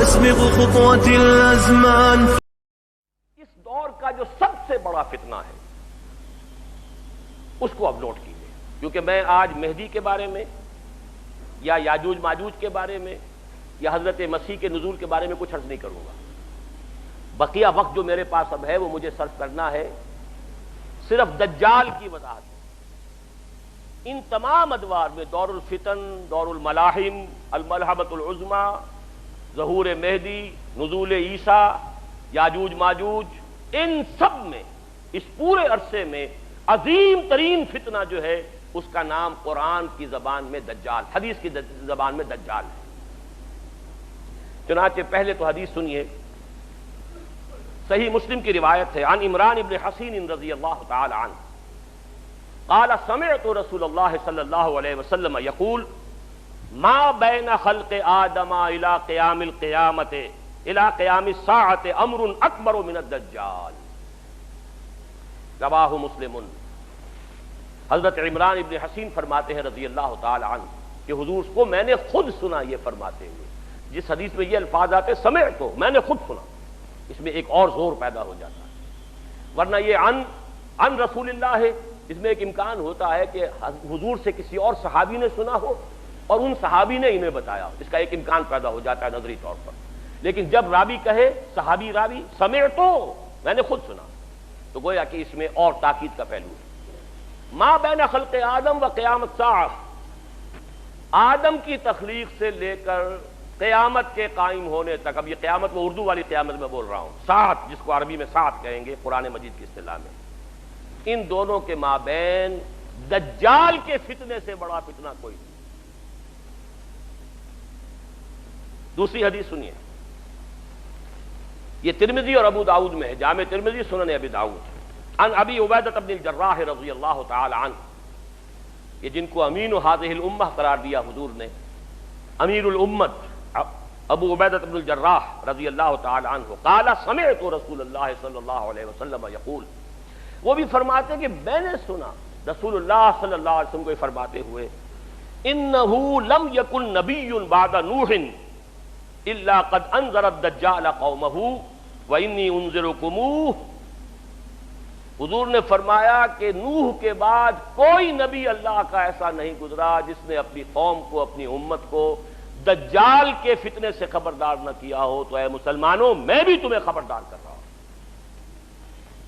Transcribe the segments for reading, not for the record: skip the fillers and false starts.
تسبق خطوة الأزمان. اس دور کا جو سب سے بڑا فتنہ ہے اس کو اب نوٹ کیجیے، کیونکہ میں آج مہدی کے بارے میں یا یاجوج ماجوج کے بارے میں یا حضرت مسیح کے نزول کے بارے میں کچھ عرض نہیں کروں گا۔ بقیہ وقت جو میرے پاس اب ہے وہ مجھے صرف کرنا ہے صرف دجال کی وضاحت۔ ان تمام ادوار میں دور الفتن، دور الملاحم، الملحمۃ العظمی، ظہور مہدی، نزول عیسیٰ، یاجوج ماجوج، ان سب میں اس پورے عرصے میں عظیم ترین فتنہ جو ہے اس کا نام قرآن کی زبان میں دجال، حدیث کی زبان میں دجال ہے۔ چنانچہ پہلے تو حدیث سنیے، صحیح مسلم کی روایت ہے، عن عمران ابن حسین رضی اللہ تعالی عنہ قال سمعت رسول اللہ صلی اللہ علیہ وسلم یقول ما بین خلق آدم الى قیام القیامت الى قیام الساعت امر اکبر من الدجال، رواہ مسلم۔ حضرت عمران ابن حسین فرماتے ہیں رضی اللہ تعالی عنہ کہ حضور کو میں نے خود سنا یہ فرماتے ہوئے۔ جس حدیث میں یہ الفاظ آتے سمعت تو میں نے خود سنا، اس میں ایک اور زور پیدا ہو جاتا ہے، ورنہ یہ عن رسول اللہ ہے، اس میں ایک امکان ہوتا ہے کہ حضور سے کسی اور صحابی نے سنا ہو اور ان صحابی نے انہیں بتایا، اس کا ایک امکان پیدا ہو جاتا ہے نظری طور پر۔ لیکن جب راوی کہے، صحابی راوی، سمعت تو میں نے خود سنا، تو گویا کہ اس میں اور تاکید کا پہلو ہے۔ ما بین خلق آدم و قیام الساعہ، آدم کی تخلیق سے لے کر قیامت کے قائم ہونے تک، اب یہ قیامت وہ اردو والی قیامت میں بول رہا ہوں، ساعت جس کو عربی میں ساعت کہیں گے قرآن مجید کی اصطلاح میں، ان دونوں کے مابین دجال کے فتنے سے بڑا فتنہ کوئی نہیں۔ دوسری حدیث سنیے، یہ ترمذی اور ابو داؤد میں ہے، جامع ترمذی، سنن ابی داؤد، عن ابی عبیدہ بن الجراح رضی اللہ تعالی عنہ، یہ جن کو امین هذه الامہ قرار دیا حضور نے، امیر الامت ابو عبیدہ بن الجراح رضی اللہ تعالی عنہ، قال سمعت رسول اللہ صلی اللہ علیہ وسلم یقول، وہ بھی فرماتے کہ میں نے سنا رسول اللہ صلی اللہ علیہ وسلم کو فرماتے ہوئے، انہ لم یکن نبی بعد نوح الا قد انذر الدجال قومہ وانی انذرکموہ۔ حضور نے فرمایا کہ نوح کے بعد کوئی نبی اللہ کا ایسا نہیں گزرا جس نے اپنی قوم کو، اپنی امت کو دجال کے فتنے سے خبردار نہ کیا ہو، تو اے مسلمانوں میں بھی تمہیں خبردار کر رہا ہوں۔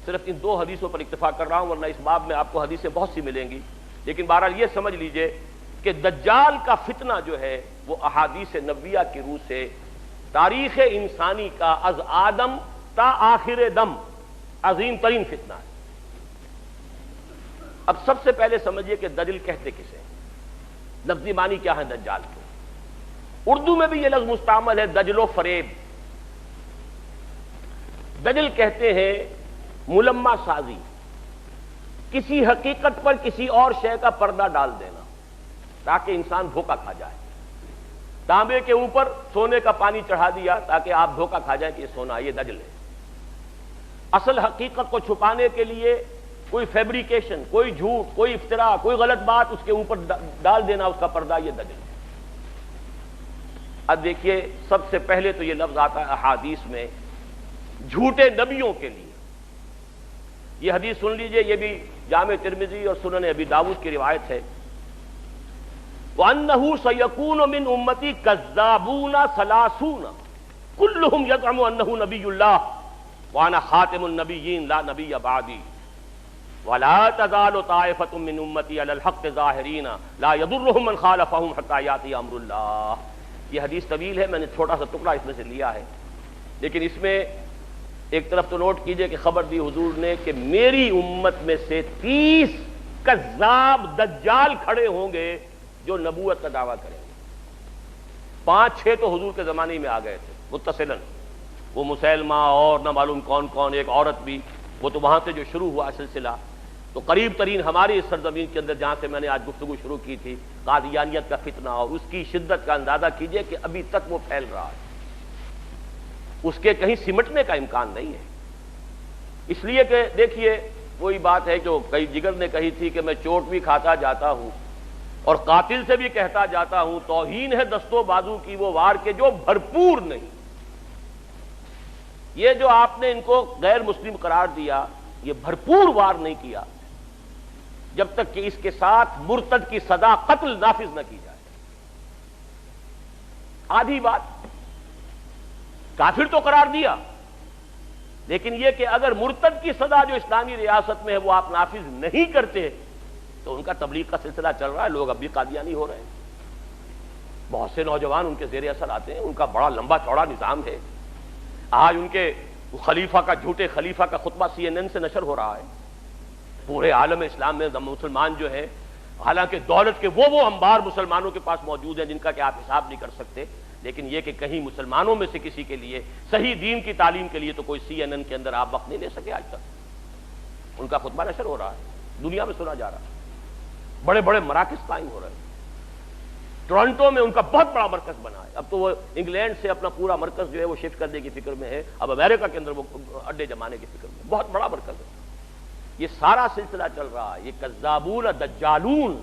صرف ان دو حدیثوں پر اکتفا کر رہا ہوں، ورنہ اس باب میں آپ کو حدیثیں بہت سی ملیں گی، لیکن بہرحال یہ سمجھ لیجئے کہ دجال کا فتنہ جو ہے وہ احادیث نبویہ کی روح سے تاریخ انسانی کا از آدم تا آخر دم عظیم ترین فتنہ ہے۔ اب سب سے پہلے سمجھیے کہ دجل کہتے کسے، لفظی معنی کیا ہے دجال کے؟ اردو میں بھی یہ لفظ مستعمل ہے، دجل و فریب۔ دجل کہتے ہیں ملمہ سازی، کسی حقیقت پر کسی اور شے کا پردہ ڈال دینا تاکہ انسان دھوکہ کھا جائے۔ تانبے کے اوپر سونے کا پانی چڑھا دیا تاکہ آپ دھوکہ کھا جائیں کہ یہ سونا، یہ دجل ہے۔ اصل حقیقت کو چھپانے کے لیے کوئی فیبریکیشن، کوئی جھوٹ، کوئی افتراء، کوئی غلط بات اس کے اوپر ڈال دینا اس کا پردہ، یہ دجل ہے۔ اب دیکھیے سب سے پہلے تو یہ لفظ آتا ہے احادیث میں جھوٹے نبیوں کے لیے۔ یہ حدیث سن لیجئے، یہ بھی جامع ترمذی اور سنن ابی داؤد کی روایت ہے، وَأَنَّهُ سَيَكُونُ مِنْ أُمَّتِي كَذَّابُونَ ثَلَاثُونَ كُلُّهُمْ يَزْعُمُ أَنَّهُ نَبِيُّ اللَّهِ وَأَنَا خَاتِمُ النَّبِيِّينَ لَا نَبِيَّ بَعْدِي وَلَا تَزَالُ طَائِفَةٌ مِّنْ أُمَّتِي عَلَى الْحَقِّ ظَاهِرِينَ لَا يَضُرُّهُم مَّنْ خَالَفَهُمْ حَتَّىٰ يَأْتِيَ أَمْرُ اللَّهِ۔ یہ حدیث طویل ہے، میں نے چھوٹا سا ٹکڑا اس میں سے لیا ہے، لیکن اس میں ایک طرف تو نوٹ کیجئے کہ خبر دی حضور نے کہ میری امت میں سے 30 کذاب دجال کھڑے ہوں گے جو نبوت کا دعویٰ کریں گے۔ 5-6 تو حضور کے زمانے میں آ گئے تھے متصلاً، وہ مسیلمہ اور نہ معلوم کون کون، ایک عورت بھی، وہ تو وہاں سے جو شروع ہوا سلسلہ، تو قریب ترین ہماری اس سرزمین کے اندر جہاں سے میں نے آج گفتگو شروع کی تھی، قادیانیت کا فتنہ، اور اس کی شدت کا اندازہ کیجئے کہ ابھی تک وہ پھیل رہا ہے، اس کے کہیں سمٹنے کا امکان نہیں ہے۔ اس لیے کہ دیکھیے وہی بات ہے جو کئی جگر نے کہی تھی کہ میں چوٹ بھی کھاتا جاتا ہوں اور قاتل سے بھی کہتا جاتا ہوں، توہین ہے دستوں بازو کی وہ وار کے جو بھرپور نہیں۔ یہ جو آپ نے ان کو غیر مسلم قرار دیا، یہ بھرپور وار نہیں کیا جب تک کہ اس کے ساتھ مرتد کی سزا قتل نافذ نہ کی جائے۔ آدھی بات، کافر تو قرار دیا، لیکن یہ کہ اگر مرتد کی سزا جو اسلامی ریاست میں ہے وہ آپ نافذ نہیں کرتے تو ان کا تبلیغ کا سلسلہ چل رہا ہے، لوگ اب بھی قادیانی ہو رہے ہیں، بہت سے نوجوان ان کے زیر اثر آتے ہیں، ان کا بڑا لمبا چوڑا نظام ہے۔ آج ان کے خلیفہ کا، جھوٹے خلیفہ کا خطبہ CNN سے نشر ہو رہا ہے۔ پورے عالم اسلام میں مسلمان جو ہے، حالانکہ دولت کے وہ انبار مسلمانوں کے پاس موجود ہیں جن کا کہ آپ حساب نہیں کر سکتے، لیکن یہ کہ کہیں مسلمانوں میں سے کسی کے لیے صحیح دین کی تعلیم کے لیے تو کوئی CNN کے اندر آپ وقت نہیں لے سکے آج تک۔ ان کا خطبہ نشر ہو رہا ہے، دنیا میں سنا جا رہا ہے، بڑے بڑے مراکز قائم ہو رہے ہیں۔ ٹورنٹو میں ان کا بہت بڑا مرکز بنا ہے، اب تو وہ انگلینڈ سے اپنا پورا مرکز جو ہے وہ شفٹ کرنے کی فکر میں ہے، اب امریکہ کے اندر وہ اڈے جمانے کی فکر میں، بہت بڑا مرکز ہے۔ یہ سارا سلسلہ چل رہا ہے، یہ کذابون دجالون،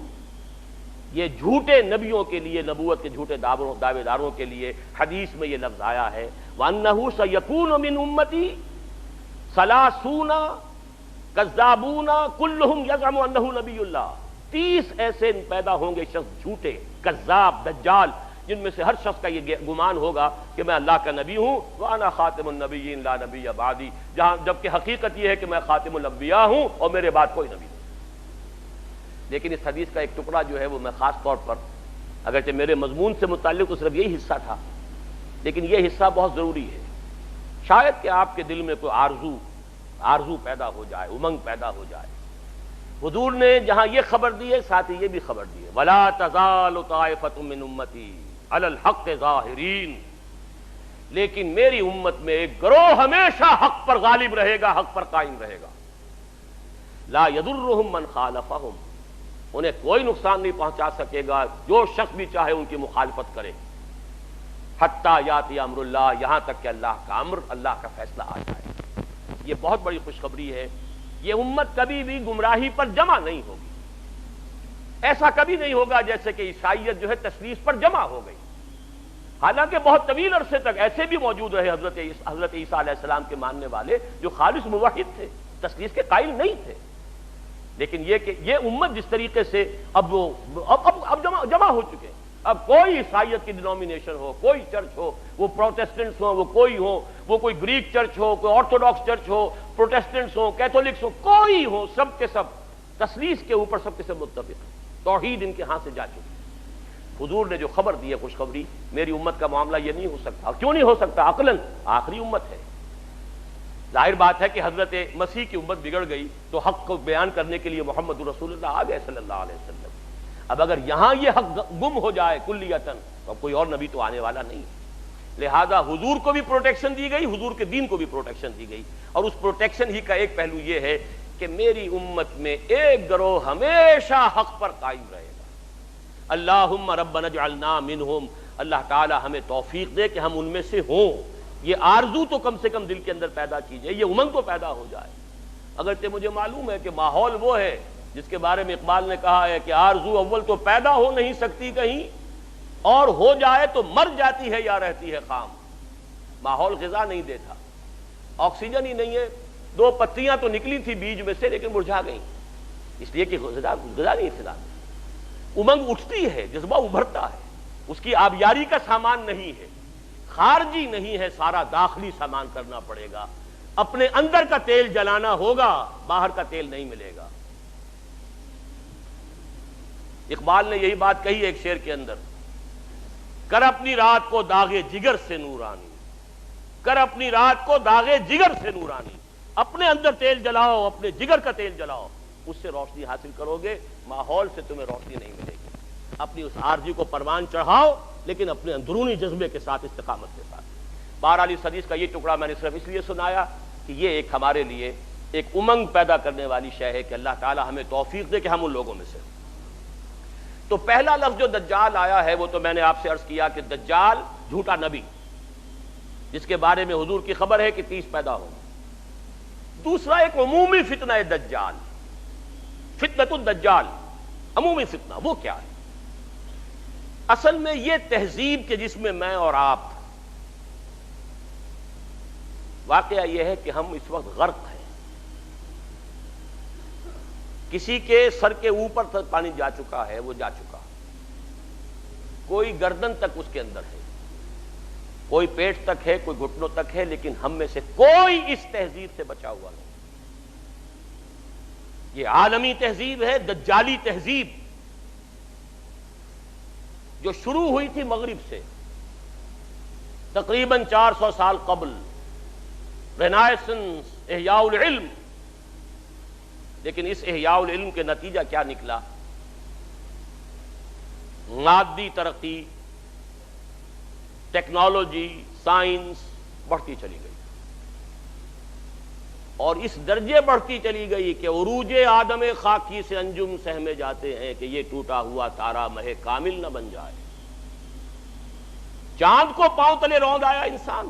یہ جھوٹے نبیوں کے لیے، نبوت کے جھوٹے دعوے داروں کے لیے حدیث میں یہ لفظ آیا ہے، وَأَنَّهُ سَيَكُونُ مِنْ أُمَّتِي ثَلَاثُونَ كَذَّابُونَ كُلُّهُمْ يَزْعُمُ أَنَّهُ نَبِيُّ اللَّهِ۔ 30 ایسے پیدا ہوں گے شخص جھوٹے، کذاب، دجال، جن میں سے ہر شخص کا یہ گمان ہوگا کہ میں اللہ کا نبی ہوں، وَأَنَا خَاتِمُ النَّبِيِّينَ لَا نَبِيَّ بَعْدِي، جبکہ حقیقت یہ ہے کہ میں خاتم الانبیاء ہوں اور میرے بعد کوئی نبی نہیں۔ لیکن اس حدیث کا ایک ٹکڑا جو ہے وہ میں خاص طور پر، اگرچہ میرے مضمون سے متعلق تو صرف یہی حصہ تھا، لیکن یہ حصہ بہت ضروری ہے، شاید کہ آپ کے دل میں کوئی آرزو پیدا ہو جائے، امنگ پیدا ہو جائے۔ حضور نے جہاں یہ خبر دی ہے، ساتھ ہی یہ بھی خبر دی ہے، وَلَا تَزَالُ طَائِفَةٌ مِّنْ أُمَّتِي عَلَى الْحَقِّ ظَاهِرِينَ، لیکن میری امت میں ایک گروہ ہمیشہ حق پر غالب رہے گا، حق پر قائم رہے گا، لا يضرهم من خالفهم، انہیں کوئی نقصان نہیں پہنچا سکے گا جو شخص بھی چاہے ان کی مخالفت کرے، حتی یاتی امر اللہ، یہاں تک کہ اللہ کا امر، اللہ کا فیصلہ آ جائے۔ یہ بہت بڑی خوشخبری ہے، یہ امت کبھی بھی گمراہی پر جمع نہیں ہوگی، ایسا کبھی نہیں ہوگا جیسے کہ عیسائیت جو ہے تثلیث پر جمع ہو گئی، حالانکہ بہت طویل عرصے تک ایسے بھی موجود رہے حضرت عیسیٰ علیہ السلام کے ماننے والے جو خالص موحد تھے، تثلیث کے قائل نہیں تھے، لیکن یہ کہ یہ امت جس طریقے سے اب جمع ہو چکے، اب کوئی عیسائیت کی ڈینومینیشن ہو، کوئی چرچ ہو، وہ پروٹیسٹنٹس ہوں، وہ کوئی گریک چرچ ہو، کوئی آرتھوڈاکس چرچ ہو، پروٹیسٹنٹس ہوں، کیتھولکس ہوں، کوئی ہو، سب کے سب تثلیث کے اوپر سب کے سب متفق، توحید ان کے ہاں سے جا چکی۔ حضور نے جو خبر دی ہے خوشخبری، میری امت کا معاملہ یہ نہیں ہو سکتا، کیوں نہیں ہو سکتا؟ عقلاً آخری امت ہے، ظاہر بات ہے کہ حضرت مسیح کی امت بگڑ گئی تو حق کو بیان کرنے کے لیے محمد رسول اللہ آ گئے صلی اللہ علیہ وسلم۔ اب اگر یہاں یہ حق گم ہو جائے کلیتاً تو کوئی اور نبی تو آنے والا نہیں، لہذا حضور کو بھی پروٹیکشن دی گئی، حضور کے دین کو بھی پروٹیکشن دی گئی، اور اس پروٹیکشن ہی کا ایک پہلو یہ ہے کہ میری امت میں ایک گروہ ہمیشہ حق پر قائم رہے گا۔ اللہم ربنا اجعلنا منہم، اللہ تعالی ہمیں توفیق دے کہ ہم ان میں سے ہوں، یہ آرزو تو کم سے کم دل کے اندر پیدا کیجئے، یہ امنگ تو پیدا ہو جائے۔ اگرچہ مجھے معلوم ہے کہ ماحول وہ ہے جس کے بارے میں اقبال نے کہا ہے کہ آرزو اول تو پیدا ہو نہیں سکتی کہیں، اور ہو جائے تو مر جاتی ہے یا رہتی ہے خام۔ ماحول غذا نہیں دیتا، آکسیجن ہی نہیں ہے، 2 پتیاں تو نکلی تھی بیج میں سے لیکن مرجھا گئیں، اس لیے کہ غذا نہیں فضا میں۔ امنگ اٹھتی ہے، جذبہ ابھرتا ہے، اس کی آبیاری کا سامان نہیں ہے، خارجی نہیں ہے، سارا داخلی سامان کرنا پڑے گا، اپنے اندر کا تیل جلانا ہوگا، باہر کا تیل نہیں ملے گا۔ اقبال نے یہی بات کہی ایک شعر کے اندر، کر اپنی رات کو داغے جگر سے نورانی، کر اپنی رات کو داغے جگر سے نورانی، اپنے اندر تیل جلاؤ، اپنے جگر کا تیل جلاؤ، اس سے روشنی حاصل کرو گے، ماحول سے تمہیں روشنی نہیں ملے گی۔ اپنی اس عارضی کو پروان چڑھاؤ، لیکن اپنے اندرونی جذبے کے ساتھ، استقامت کے ساتھ۔ بہرحال اس حدیث کا یہ ٹکڑا میں نے صرف اس لیے سنایا کہ یہ ایک ہمارے لیے ایک امنگ پیدا کرنے والی شے ہے کہ اللہ تعالی ہمیں توفیق دے کہ ہم ان لوگوں میں سے۔ تو پہلا لفظ جو دجال آیا ہے وہ تو میں نے آپ سے عرض کیا کہ دجال جھوٹا نبی، جس کے بارے میں حضور کی خبر ہے کہ 30 پیدا ہوں۔ دوسرا ایک عمومی فتنہ ہے دجال، فتنۃ الدجال، عمومی فتنہ۔ وہ کیا ہے؟ اصل میں یہ تہذیب کہ جس میں میں اور آپ واقعہ یہ ہے کہ ہم اس وقت غرق ہیں. کسی کے سر کے اوپر تک پانی جا چکا ہے، وہ جا چکا، کوئی گردن تک اس کے اندر ہے، کوئی پیٹ تک ہے، کوئی گھٹنوں تک ہے، لیکن ہم میں سے کوئی اس تہذیب سے بچا ہوا نہیں. یہ عالمی تہذیب ہے، دجالی تہذیب، جو شروع ہوئی تھی مغرب سے تقریباً 400 سال قبل، رینائسنس، احیاء العلم. لیکن اس احیاء العلم کے نتیجہ کیا نکلا؟ مادی ترقی، ٹیکنالوجی، سائنس بڑھتی چلی گئی، اور اس درجے بڑھتی چلی گئی کہ عروج آدم خاکی سے انجم سہمے جاتے ہیں کہ یہ ٹوٹا ہوا تارا مہ کامل نہ بن جائے. چاند کو پاؤں تلے روند آیا انسان،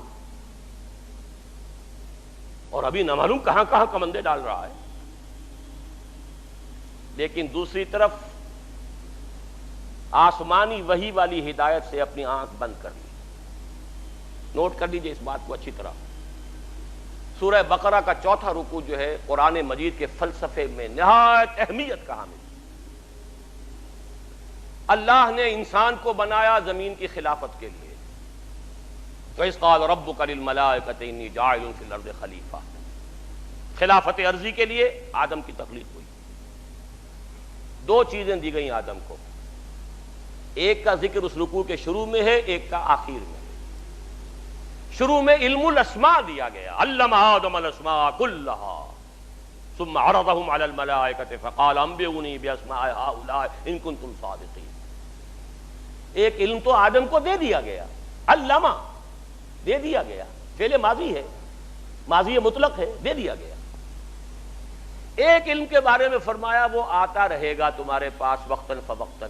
اور ابھی نہ معلوم کہاں کہاں کمندے ڈال رہا ہے. لیکن دوسری طرف آسمانی وحی والی ہدایت سے اپنی آنکھ بند کر لی. نوٹ کر لیجئے اس بات کو اچھی طرح. سورہ بقرہ کا 4تھا رکوع جو ہے قرآن مجید کے فلسفے میں نہایت اہمیت کا حامل. اللہ نے انسان کو بنایا زمین کی خلافت کے لیے. وَإِذْ قَالَ رَبُّكَ لِلْمَلَائِكَةِ إِنِّي جَاعِلٌ فِي الْأَرْضِ خَلِيفَةً. خلافت عرضی کے لیے آدم کی تخلیق ہوئی. 2 چیزیں دی گئیں آدم کو، ایک کا ذکر اس رکوع کے شروع میں ہے، ایک کا آخر میں. شروع میں علم الاسماء دیا گیا، علم آدم الاسماء كلها ثم عرضهم على الملائكة فقال انبئوني باسماء هؤلاء ان كنتم صادقين. ایک علم تو آدم کو دے دیا گیا، علمہ دے دیا گیا، فعل ماضی ہے، ماضی مطلق ہے، دے دیا گیا. ایک علم کے بارے میں فرمایا وہ آتا رہے گا تمہارے پاس وقتاً فوقتاً.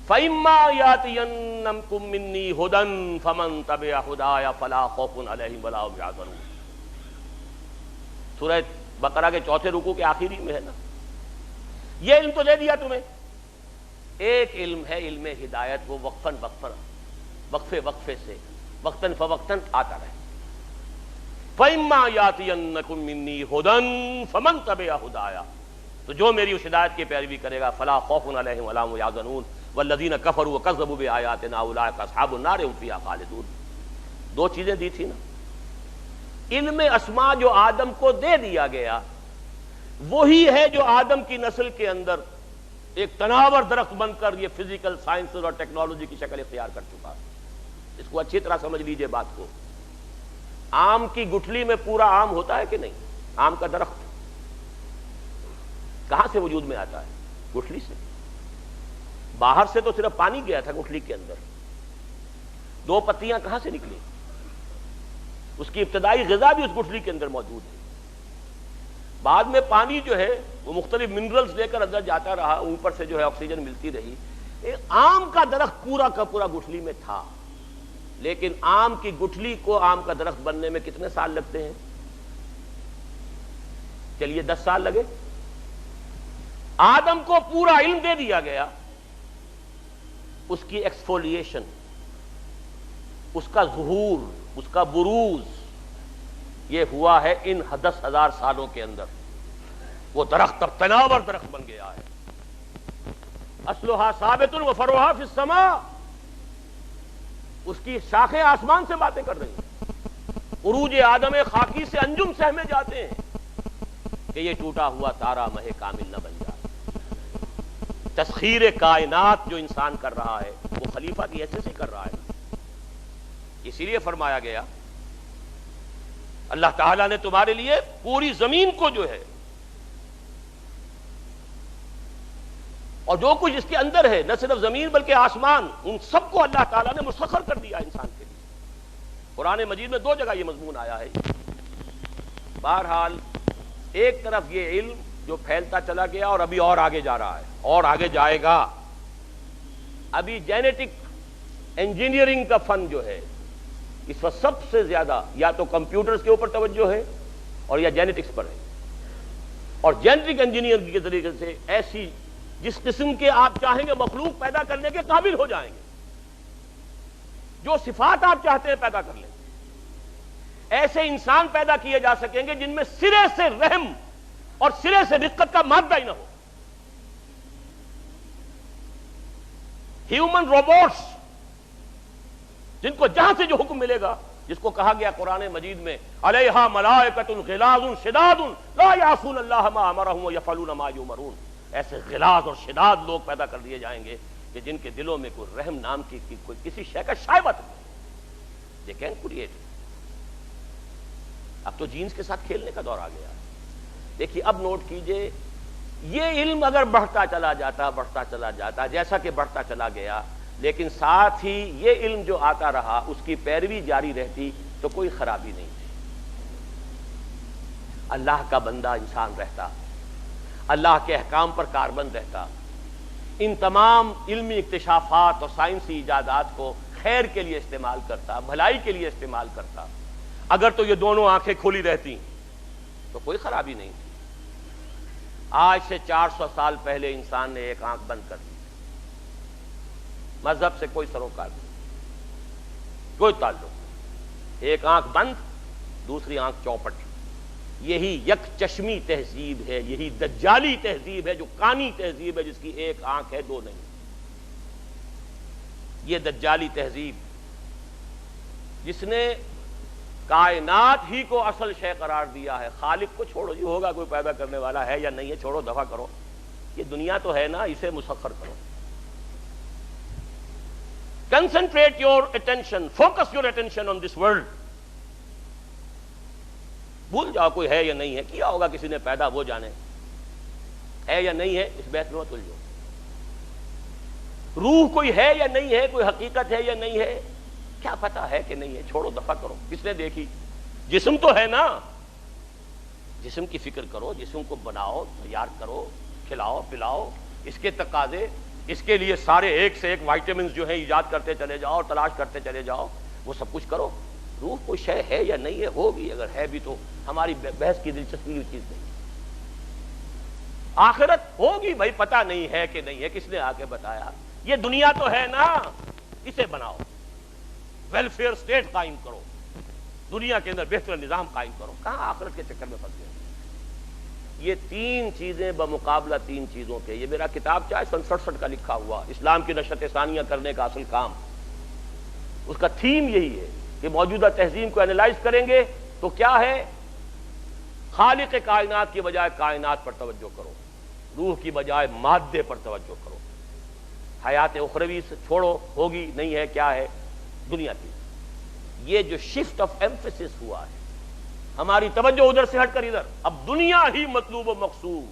فَإِمَّا يَأْتِيَنَّكُم مِّنِّي هُدًى فَمَن تَبِعَ هُدَايَ فَلَا خَوْفٌ عَلَيْهِمْ وَلَا هُمْ يَحْزَنُونَ. سورہ بقرہ کے 4تھے رکوع کے آخری میں ہے نا. یہ علم تو دے دیا تمہیں. ایک علم ہے علم ہدایت، وہ وقفاً وقفے سے وقتاً فوقتاً آتا رہے. فَإِمَّا يَأْتِيَنَّكُم مِّنِّي هُدًى فَمَن تَبِعَ هُدَايَ، تو جو میری اس ہدایت کی پیروی کرے گا فَلَا خَوْفٌ عَلَيْهِمْ وَلَا هُمْ يَحْزَنُونَ وَالَّذِينَ كَفَرُوا وَكَذَّبُوا بِآيَاتِنَا أُولَٰئِكَ أَصْحَابُ النَّارِ هُمْ فِيهَا خَالِدُونَ. 2 چیزیں دی تھی نا. علم اسماء جو آدم کو دے دیا گیا وہی ہے جو آدم کی نسل کے اندر ایک تناور درخت بن کر یہ فزیکل سائنسز اور ٹیکنالوجی کی شکل اختیار کر چکا. اس کو اچھی طرح سمجھ لیجئے بات کو. آم کی گٹھلی میں پورا آم ہوتا ہے کہ نہیں؟ آم کا درخت کہاں سے وجود میں آتا ہے؟ گٹھلی سے. باہر سے تو صرف پانی گیا تھا گٹھلی کے اندر. 2 پتیاں کہاں سے نکلی؟ اس کی ابتدائی غذا بھی اس گٹھلی کے اندر موجود ہے. بعد میں پانی جو ہے وہ مختلف منرلز لے کر اندر جاتا رہا، اوپر سے جو ہے آکسیجن ملتی رہی. آم کا درخت پورا کا پورا گٹھلی میں تھا، لیکن آم کی گٹھلی کو آم کا درخت بننے میں کتنے سال لگتے ہیں؟ چلیے 10 سال لگے. آدم کو پورا علم دے دیا گیا، اس کی ایکسفولیشن، اس کا ظہور، اس کا بروز یہ ہوا ہے ان 10,000 سالوں کے اندر. وہ درخت اب تناور درخت بن گیا ہے. اصلها ثابت وفرعها فی السماء. اس کی شاخیں آسمان سے باتیں کر رہی ہیں. عروج آدم خاکی سے انجم سہمے جاتے ہیں کہ یہ ٹوٹا ہوا تارا مہ کامل نہ بن جائے. تسخیر کائنات جو انسان کر رہا ہے وہ خلیفہ کی حیثیت سے کر رہا ہے. اسی لیے فرمایا گیا اللہ تعالیٰ نے تمہارے لیے پوری زمین کو جو ہے اور جو کچھ اس کے اندر ہے، نہ صرف زمین بلکہ آسمان، ان سب کو اللہ تعالیٰ نے مسخر کر دیا انسان کے لیے. قرآن مجید میں 2 جگہ یہ مضمون آیا ہے. بہرحال ایک طرف یہ علم جو پھیلتا چلا گیا اور ابھی اور آگے جا رہا ہے اور آگے جائے گا. ابھی جینیٹک انجینئرنگ کا فن جو ہے اس وقت سب سے زیادہ یا تو کمپیوٹرز کے اوپر توجہ ہے اور یا جینیٹکس پر ہے. اور جینیٹک انجینئرنگ کے طریقے سے ایسی جس قسم کے آپ چاہیں گے مخلوق پیدا کرنے کے قابل ہو جائیں گے، جو صفات آپ چاہتے ہیں پیدا کر لیں. ایسے انسان پیدا کیے جا سکیں گے جن میں سرے سے رحم اور سرے سے رقت کا مادہ ہی نہ ہو. ہیومن روبوٹس جن کو جہاں سے جو حکم ملے گا، جس کو کہا گیا قرآن مجید میں علیہا ملائکۃ غلاظ شداد لا یعصون اللہ ما امرہم ویفعلون ما یؤمرون، ایسے غلاظ اور شداد لوگ پیدا کر دیے جائیں گے کہ جن کے دلوں میں کوئی رحم نام کی کوئی کسی شے کا شائبہ نہیں. They can create. اب تو جینز کے ساتھ کھیلنے کا دور آ گیا. دیکھیے اب نوٹ کیجئے، یہ علم اگر بڑھتا چلا جاتا جیسا کہ بڑھتا چلا گیا، لیکن ساتھ ہی یہ علم جو آتا رہا اس کی پیروی جاری رہتی تو کوئی خرابی نہیں تھی. اللہ کا بندہ انسان رہتا، اللہ کے احکام پر کاربند رہتا، ان تمام علمی اکتشافات اور سائنسی ایجادات کو خیر کے لیے استعمال کرتا، بھلائی کے لیے استعمال کرتا. اگر تو یہ دونوں آنکھیں کھلی رہتی تو کوئی خرابی نہیں تھی. آج سے 400 سال پہلے انسان نے ایک آنکھ بند کر دی. مذہب سے کوئی سروکار نہیں، کوئی تعلق نہیں. ایک آنکھ بند، دوسری آنکھ چوپٹ. یہی یک چشمی تہذیب ہے، یہی دجالی تہذیب ہے، جو کانی تہذیب ہے جس کی ایک آنکھ ہے دو نہیں. یہ دجالی تہذیب جس نے کائنات ہی کو اصل شے قرار دیا ہے. خالق کو چھوڑو، جی ہوگا کوئی پیدا کرنے والا ہے یا نہیں ہے، چھوڑو، دفع کرو. یہ دنیا تو ہے نا، اسے مسخر کرو. Concentrate your attention, focus your attention on this world. بھول جاؤ کوئی ہے یا نہیں ہے، کیا ہوگا کسی نے پیدا وہ جانے، ہے یا نہیں ہے اس بحث میں مت الجھو. روح کوئی ہے یا نہیں ہے، کوئی حقیقت ہے یا نہیں ہے، کیا پتا ہے کہ نہیں ہے، چھوڑو، دفع کرو. کس نے دیکھی؟ جسم تو ہے نا، جسم کی فکر کرو، جسم کو بناؤ، تیار کرو، کھلاؤ پلاؤ، اس کے تقاضے، اس کے لیے سارے ایک سے ایک وائٹامنز جو ہیں ایجاد کرتے چلے جاؤ اور تلاش کرتے چلے جاؤ، وہ سب کچھ کرو. روح کوئی شے ہے یا نہیں ہے، ہوگی، اگر ہے بھی تو ہماری بحث کی دلچسپی کی چیز نہیں. آخرت ہوگی بھائی، پتہ نہیں ہے کہ نہیں ہے، کس نے آ کے بتایا. یہ دنیا تو ہے نا، اسے بناؤ، ویلفیئر سٹیٹ قائم کرو، دنیا کے اندر بہتر نظام قائم کرو. کہاں آخرت کے چکر میں پھنس گئے. یہ تین چیزیں بمقابلہ تین چیزوں کے، یہ میرا کتاب چاہے 67 کا لکھا ہوا اسلام کی نشرت ثانیہ کرنے کا اصل کام، اس کا تھیم یہی ہے کہ موجودہ تہذیب کو اینالائز کریں گے تو کیا ہے، خالق کائنات کی بجائے کائنات پر توجہ کرو، روح کی بجائے مادے پر توجہ کرو. حیات اخروی سے چھوڑو، ہوگی نہیں ہے، کیا ہے، دنیا کی. یہ جو شفٹ آف ایمفیسس ہوا ہے، ہماری توجہ ادھر سے ہٹ کر ادھر، اب دنیا ہی مطلوب و مقصود،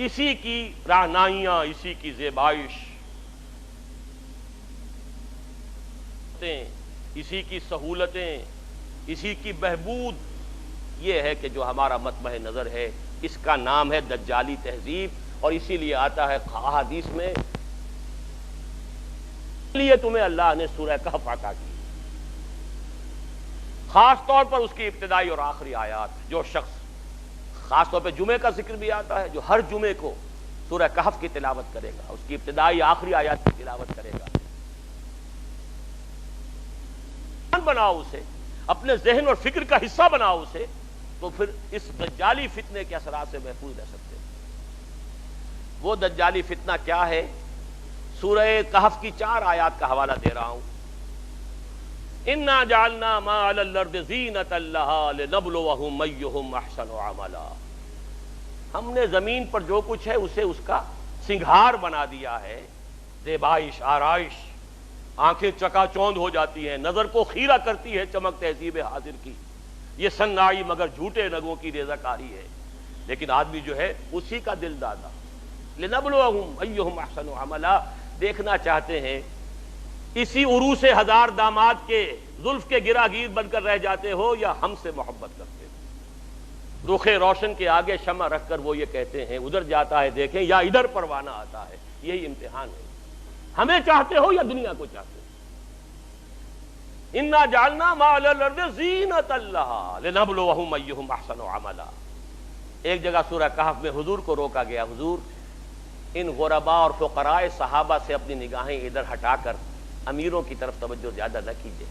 اسی کی رہنائیاں، اسی کی زیبائش، اسی کی سہولتیں، اسی کی بہبود، یہ ہے کہ جو ہمارا مطمع نظر ہے. اس کا نام ہے دجالی تہذیب، اور اسی لیے آتا ہے احادیث میں، اس لیے تمہیں اللہ نے سورہ کہف عطا کی، خاص طور پر اس کی ابتدائی اور آخری آیات. جو شخص، خاص طور پہ جمعے کا ذکر بھی آتا ہے، جو ہر جمعے کو سورہ کہف کی تلاوت کرے گا، اس کی ابتدائی آخری آیات کی تلاوت کرے گا، بناؤ اسے، اپنے ذہن اور فکر کا حصہ بناؤ اسے، تو پھر اس دجالی فتنے کے اثرات سے محفوظ رہ سکتے ہیں. وہ دجالی فتنہ کیا ہے؟ سورہ کہف کی 4 آیات کا حوالہ دے رہا ہوں. اِنَّا جَعَلْنَا مَا عَلَى الْأَرْضِ زِينَةً لَهَا لِنَبْلُوَهُمْ أَيُّهُمْ أَحْسَنُ عَمَلًا. ہم نے زمین پر جو کچھ ہے اسے اس کا سنگھار بنا دیا ہے، زیبائش، آرائش، آنکھیں چکا چوند ہو جاتی ہیں، نظر کو خیرہ کرتی ہے چمک تہذیب حاضر کی. یہ صناعی مگر جھوٹے نگوں کی ریزہ کاری ہے، لیکن آدمی جو ہے اسی کا دل دادا. لِنَبْلُوَهُمْ أَيُّهُمْ أَحْسَنُ عَمَلًا، دیکھنا چاہتے ہیں اسی عروس ہزار داماد کے زلف کے گراگیر بن کر رہ جاتے ہو یا ہم سے محبت کرتے ہو. رخ روشن کے آگے شمع رکھ کر وہ یہ کہتے ہیں ادھر جاتا ہے دیکھیں یا ادھر پروانہ آتا ہے. یہی امتحان ہے، ہمیں چاہتے ہو یا دنیا کو چاہتے ہو. اِنَّا جَعَلْنَا مَا عَلَى الْأَرْضِ زِينَةً لَهَا لِنَبْلُوَهُمْ أَيُّهُمْ أَحْسَنُ عَمَلًا. ایک جگہ سورہ کہف میں حضور کو روکا گیا، حضور ان غرباء اور فقراء صحابہ سے اپنی نگاہیں ادھر ہٹا کر امیروں کی طرف توجہ زیادہ نہ کیجیے.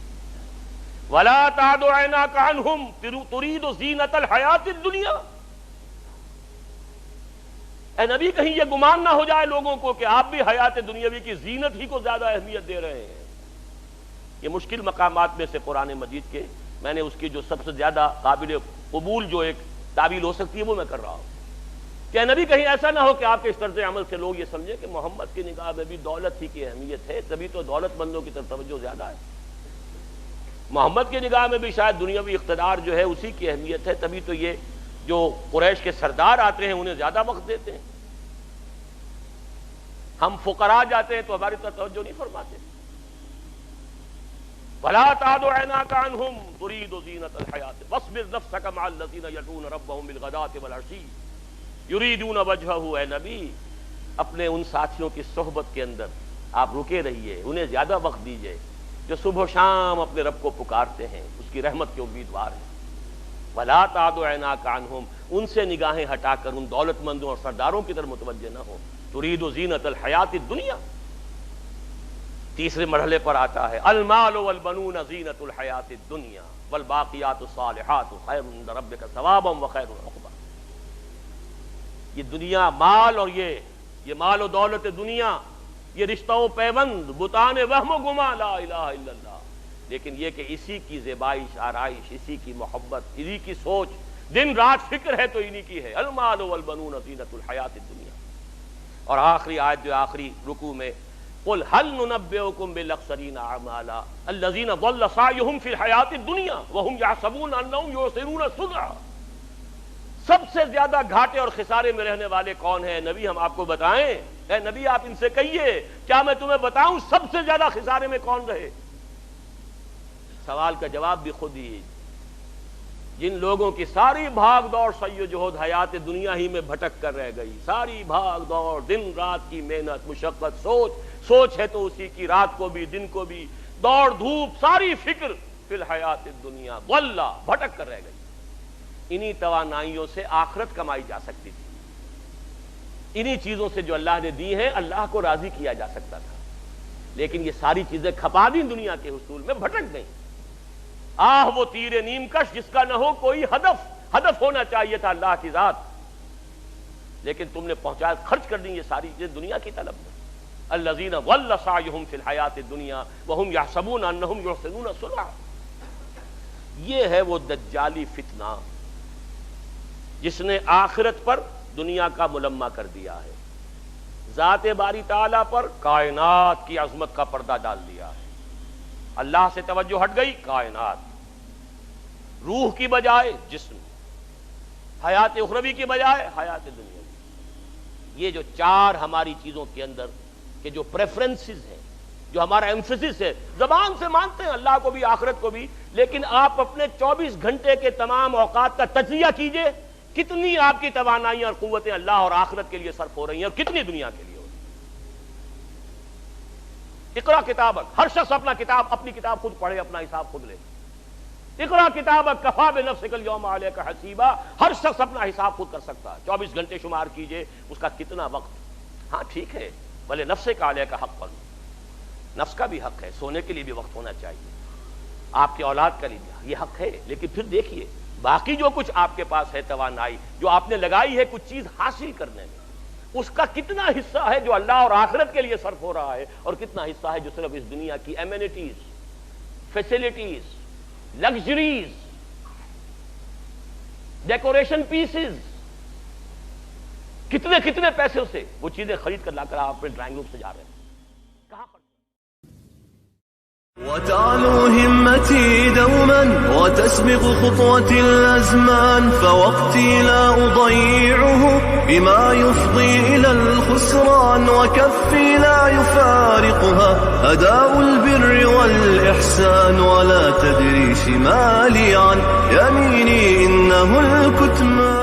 ولا تعد عیناک عنہم ترید زینۃ الحیات الدنیا. اے نبی کہیں یہ گمان نہ ہو جائے لوگوں کو کہ آپ بھی حیات دنیاوی کی زینت ہی کو زیادہ اہمیت دے رہے ہیں. یہ مشکل مقامات میں سے قرآن مجید کے میں نے اس کی جو سب سے زیادہ قابل قبول جو ایک تعبیر ہو سکتی ہے وہ میں کر رہا ہوں کہ نبی کہیں ایسا نہ ہو کہ آپ کے اس طرز عمل سے لوگ یہ سمجھیں کہ محمد کی نگاہ میں بھی دولت ہی کی اہمیت ہے, تبھی تو دولت مندوں کی طرف توجہ زیادہ ہے. محمد کی نگاہ میں بھی شاید دنیاوی اقتدار جو ہے اسی کی اہمیت ہے, تبھی تو یہ جو قریش کے سردار آتے ہیں انہیں زیادہ وقت دیتے ہیں. ہم فقراء جاتے ہیں تو ہماری طرف توجہ نہیں فرماتے. ولا تعد عیناک عنہم ترید زینۃ الحیات واصبر نفسک مع الذین یدعون ربهم بالغداۃ والعشی یریدون وجہہ. اے نبی اپنے ان ساتھیوں کی صحبت کے اندر آپ رکے رہیے, انہیں زیادہ وقت دیجیے جو صبح و شام اپنے رب کو پکارتے ہیں, اس کی رحمت کے امیدوار ہیں. ولا تعد عیناک عنہم, ان سے نگاہیں ہٹا کر ان دولت مندوں اور سرداروں کی طرف متوجہ نہ ہو. ترید زینۃ الحیات الدنیا. تیسرے مرحلے پر آتا ہے المال والبنون زینۃ الحیات الدنیا والباقیات الصالحات خیر عند ربک ثوابا وخیر عقبا. یہ دنیا مال اور یہ مال و دولت دنیا, یہ رشتہ و پیوند, بتان وہم و گما, لا الہ الا اللہ. لیکن یہ کہ اسی کی زیبائش آرائش, اسی کی محبت, اسی کی سوچ, دن رات فکر ہے تو انہی کی ہے. المال والبنون زینۃ الحیات الدنیا. اور آخری آیت جو آخری رکوع میں قل هل ننبئکم بالاخسرین اعمالا الذین ضل سعیہم فی الحیات الدنیا وهم یحسبون انہم یحسنون صنعا. سب سے زیادہ گھاٹے اور خسارے میں رہنے والے کون ہیں؟ نبی ہم آپ کو بتائیں. اے نبی آپ ان سے کہیے کیا میں تمہیں بتاؤں سب سے زیادہ خسارے میں کون رہے؟ سوال کا جواب بھی خود ہی. جن لوگوں کی ساری بھاگ دوڑ سعی و جہد حیات دنیا ہی میں بھٹک کر رہ گئی, ساری بھاگ دوڑ, دن رات کی محنت, مشقت, سوچ ہے تو اسی کی, رات کو بھی دن کو بھی, دوڑ دھوپ, ساری فکر فی الحیات الدنیا, واللہ بھٹک کر رہ گئی. انہی توانائیوں سے آخرت کمائی جا سکتی تھی, انہی چیزوں سے جو اللہ نے دی ہیں اللہ کو راضی کیا جا سکتا تھا. لیکن یہ ساری چیزیں کھپا دی دنیا کے حصول میں, بھٹک گئیں. آہ وہ تیر نیم کش جس کا نہ ہو کوئی ہدف ہونا چاہیے تھا اللہ کی ذات, لیکن تم نے پہنچایا, خرچ کر دی یہ ساری چیزیں دنیا کی طلب میں. الذین ضل سعیہم فی الحیات الدنیا وہم یحسبون انہم یحسنون صنعا. یہ ہے وہ دجالی فتنہ جس نے آخرت پر دنیا کا ملمہ کر دیا ہے, ذات باری تعالیٰ پر کائنات کی عظمت کا پردہ ڈال دیا ہے. اللہ سے توجہ ہٹ گئی, کائنات, روح کی بجائے جسم, حیات اخروی کی بجائے حیات دنیا. یہ جو چار ہماری چیزوں کے اندر کہ جو پریفرنسز ہیں, جو ہمارا ایمفیسس ہے, زبان سے مانتے ہیں اللہ کو بھی آخرت کو بھی, لیکن آپ اپنے 24 گھنٹے کے تمام اوقات کا تجزیہ کیجئے, کتنی آپ کی توانائیاں اور قوتیں اللہ اور آخرت کے لیے صرف ہو رہی ہیں اور کتنی دنیا کے لیے ہو رہی ہیں. اقرا کتابک, ہر شخص اپنی کتاب خود پڑھے, اپنا حساب خود لے. اقرا کتابک کفا بنفسک الیوم علیک حسیبا. ہر شخص اپنا حساب خود کر سکتا ہے. 24 گھنٹے شمار کیجئے اس کا کتنا وقت. ہاں ٹھیک ہے, بھلے نفس کا علیک حق پر, نفس کا بھی حق ہے, سونے کے لیے بھی وقت ہونا چاہیے, آپ کی اولاد کا لیے یہ حق ہے. لیکن پھر دیکھیے باقی جو کچھ آپ کے پاس ہے توانائی جو آپ نے لگائی ہے کچھ چیز حاصل کرنے میں, اس کا کتنا حصہ ہے جو اللہ اور آخرت کے لیے صرف ہو رہا ہے, اور کتنا حصہ ہے جو صرف اس دنیا کی amenities, facilities, luxuries, decoration pieces, کتنے پیسوں سے وہ چیزیں خرید کر لا کر آپ اپنے ڈرائنگ روم سے جا رہے ہیں. کہاں پر وتعلو همتي دوما وتسبق خطوتي الأزمان فوقتي لا أضيعه بما يفضي إلى الخسران وكفي لا يفارقها أداء البر والإحسان ولا تدري شمالي عن يميني إنه الكتمان.